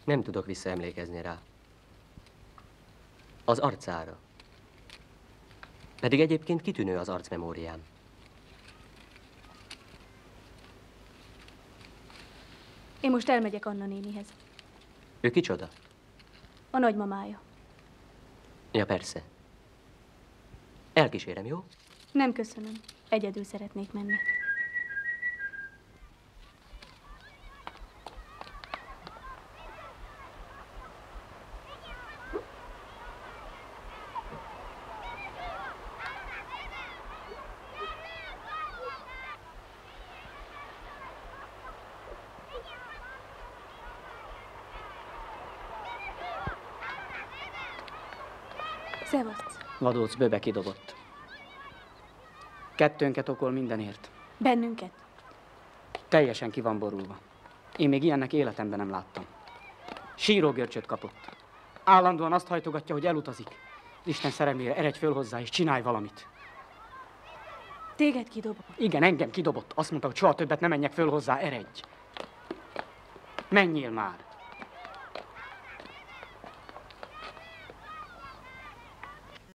Nem tudok visszaemlékezni rá. Az arcára. Pedig egyébként kitűnő az arcmemóriám. Én most elmegyek Anna nénihez. Ő kicsoda? A nagymamája. Ja, persze. Elkísérem, jó? Nem köszönöm. Egyedül szeretnék menni. Szevaszt. Vadóc böbe kidobott. Kettőnket okol mindenért. Bennünket? Teljesen ki van borulva. Én még ilyennek életemben nem láttam. Sírógörcsöt kapott. Állandóan azt hajtogatja, hogy elutazik. Isten szerelmére, eredj föl hozzá és csinálj valamit. Téged kidobott? Igen, engem kidobott. Azt mondta, hogy soha többet ne menjek föl hozzá, eredj. Menjél már.